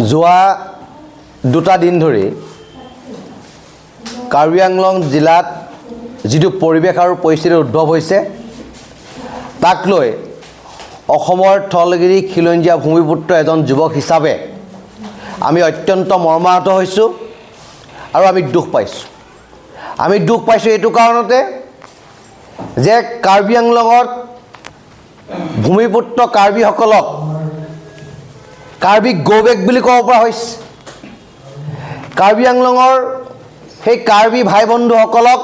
যোৱা দুটা দিন ধৰি কাৰ্বি আংলং জিলাত যিটো পৰিৱেশ আৰু পৰিস্থিতি উদ্ভৱ হৈছে তাক লৈ অসমৰ থলগিৰি খিলঞ্জীয়া ভূমিপুত্ৰ এজন যুৱক হিচাপে আমি অত্যন্ত মৰ্মাহত হৈছোঁ আৰু আমি দুখ পাইছোঁ। আমি দুখ পাইছোঁ এইটো কাৰণতে যে কাৰ্বি আংলঙত ভূমিপুত্ৰ কাৰ্বিসকলক কাৰ্বি গৌবেক বুলি ক'ব পৰা হৈছে। কাৰ্বি আংলঙৰ সেই কাৰ্বি ভাই বন্ধুসকলক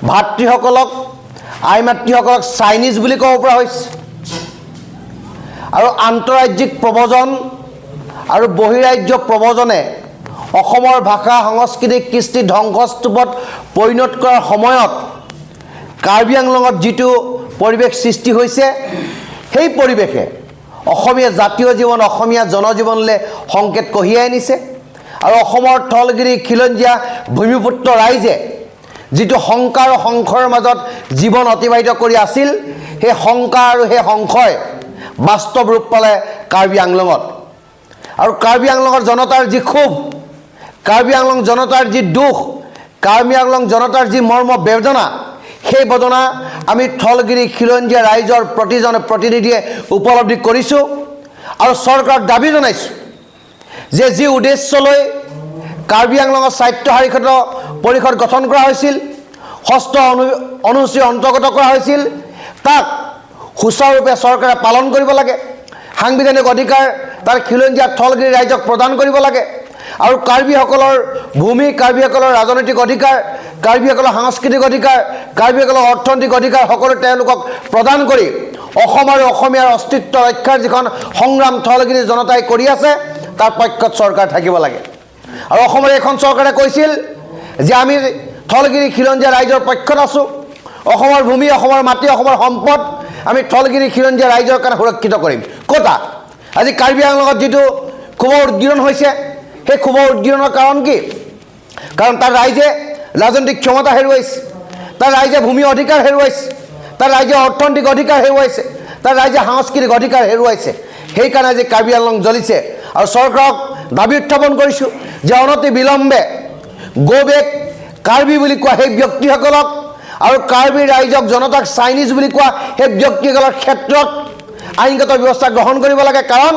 ভাতৃসকলক আই মাতৃসকলক চাইনিজ বুলি ক'ব পৰা হৈছে আৰু আন্তঃৰাজ্যিক প্ৰব্ৰজন আৰু বহিৰাজ্য প্ৰব্ৰজনে অসমৰ ভাষা সংস্কৃতি কৃষ্টি ধ্বংসস্তূপত পৰিণত কৰাৰ সময়ত কাৰ্বি আংলঙত যিটো পৰিৱেশ সৃষ্টি হৈছে সেই পৰিৱেশে অসমীয়া জাতীয় জীৱন অসমীয়া জনজীৱনলৈ সংকেত কঢ়িয়াই আনিছে আৰু অসমৰ থলগিৰি খিলঞ্জীয়া ভূমিপুত্ৰ ৰাইজে যিটো শংকা আৰু সংশয়ৰ মাজত জীৱন অতিবাহিত কৰি আছিল সেই শংকা আৰু সেই সংশয় বাস্তৱ ৰূপ পালে কাৰ্বি আংলঙত। আৰু কাৰ্বি আংলঙৰ জনতাৰ যি ক্ষোভ, কাৰ্বি আংলং জনতাৰ যি দুখ, কাৰ্বি আংলং জনতাৰ যি মৰ্ম বেদনা, সেই বেদনা আমি থলগিৰি খিলঞ্জীয়া ৰাইজৰ প্ৰতিজন প্ৰতিনিধিয়ে উপলব্ধি কৰিছোঁ আৰু চৰকাৰক দাবী জনাইছোঁ যে যি উদ্দেশ্য লৈ কাৰ্বি আংলঙৰ স্বায়ত্তশাসিত পৰিষদ গঠন কৰা হৈছিল, ষষ্ঠ অনুসূচীৰ অন্তৰ্গত কৰা হৈছিল, তাক সুচাৰুৰূপে চৰকাৰে পালন কৰিব লাগে। সাংবিধানিক অধিকাৰ তাৰ খিলঞ্জীয়া থলগিৰি ৰাইজক প্ৰদান কৰিব লাগে আৰু কাৰ্বিসকলৰ ভূমি, কাৰ্বিসকলৰ ৰাজনৈতিক অধিকাৰ, কাৰ্বিসকলৰ সাংস্কৃতিক অধিকাৰ, কাৰ্বিসকলৰ অৰ্থনৈতিক অধিকাৰ সকলো তেওঁলোকক প্ৰদান কৰি অসম আৰু অসমীয়াৰ অস্তিত্ব ৰক্ষাৰ যিখন সংগ্ৰাম থলগিৰি জনতাই কৰি আছে তাৰ পক্ষত চৰকাৰ থাকিব লাগে। আৰু অসমৰ এইখন চৰকাৰে কৈছিল যে আমি থলগিৰি খিলঞ্জীয়া ৰাইজৰ পক্ষত আছোঁ, অসমৰ ভূমি, অসমৰ মাটি, অসমৰ সম্পদ আমি থলগিৰি খিলঞ্জীয়া ৰাইজৰ কাৰণে সুৰক্ষিত কৰিম। ক'তা আজি কাৰ্বি আংলঙত যিটো ক্ষোভৰ উদ্গীৰণ হৈছে সেই ক্ষোভৰ উদ্গীৰণৰ কাৰণ কি? কাৰণ তাৰ ৰাইজে ৰাজনৈতিক ক্ষমতা হেৰুৱাইছে, তাৰ ৰাইজে ভূমি অধিকাৰ হেৰুৱাইছে, তাৰ ৰাইজে অৰ্থনৈতিক অধিকাৰ হেৰুৱাইছে, তাৰ ৰাইজে সাংস্কৃতিক অধিকাৰ হেৰুৱাইছে। সেইকাৰণে আজি কাৰ্বি আংলং জ্বলিছে আৰু চৰকাৰক দাবী উত্থাপন কৰিছোঁ যে অনতি বিলম্বে গৌবেক কাৰ্বি বুলি কোৱা সেই ব্যক্তিসকলক আৰু কাৰ্বি ৰাইজক জনতাক চাইনিজ বুলি কোৱা সেই ব্যক্তিসকলৰ ক্ষেত্ৰত আইনগত ব্যৱস্থা গ্ৰহণ কৰিব লাগে। কাৰণ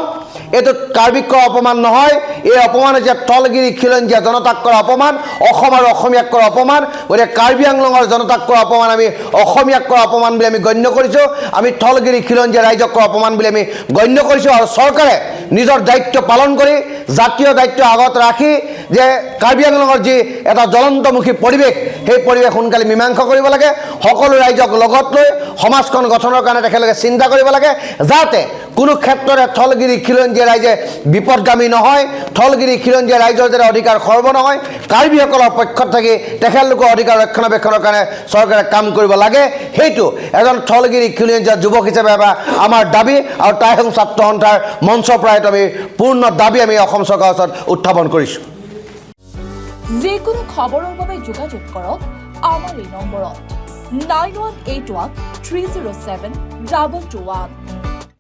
এইটো কাৰ্বিক কৰা অপমান নহয়, এই অপমান হৈছে থলগিৰি খিলঞ্জীয়া জনতাক কৰা অপমান, অসম আৰু অসমীয়াক কৰা অপমান। গতিকে কাৰ্বি আংলঙৰ জনতাক কৰা অপমান আমি অসমীয়াক কৰা অপমান বুলি আমি গণ্য কৰিছোঁ, আমি থলগিৰি খিলঞ্জীয়া ৰাইজক কৰা অপমান বুলি আমি গণ্য কৰিছোঁ। আৰু চৰকাৰে নিজৰ দায়িত্ব পালন কৰি জাতীয় দায়িত্ব আগত ৰাখি যে কাৰ্বি আংলঙৰ যি এটা জ্বলন্তমুখী পৰিৱেশ সেই পৰিৱেশ সোনকালে মীমাংসা কৰিব লাগে। সকলো ৰাইজক লগত লৈ সমাজখন গঠনৰ কাৰণে তেখেতলোকে চিন্তা কৰিব লাগে যাতে কোনো ক্ষেত্ৰতে থলগিৰি খিলঞ্জীয়া ৰাইজে বিপদগামী নহয়, থলগিৰি খিলঞ্জীয়া ৰাইজৰ যাতে অধিকাৰ খৰ্ব নহয়, কাৰ্বিসকলৰ পক্ষত থাকি তেখেতলোকৰ অধিকাৰ ৰক্ষণাবেক্ষণৰ কাৰণে চৰকাৰে কাম কৰিব লাগে। সেইটো এজন থলগিৰি খিলঞ্জীয়া যুৱক হিচাপে আমাৰ দাবী আৰু টাইহং ছাত্ৰ সন্থাৰ মঞ্চৰ পৰাই আমি পূৰ্ণ দাবী আমি অসম চৰকাৰৰ ওচৰত উত্থাপন কৰিছোঁ। যিকোনো খবৰৰ বাবে যোগাযোগ কৰক আমাৰ এই নম্বৰত 9181 307 2221।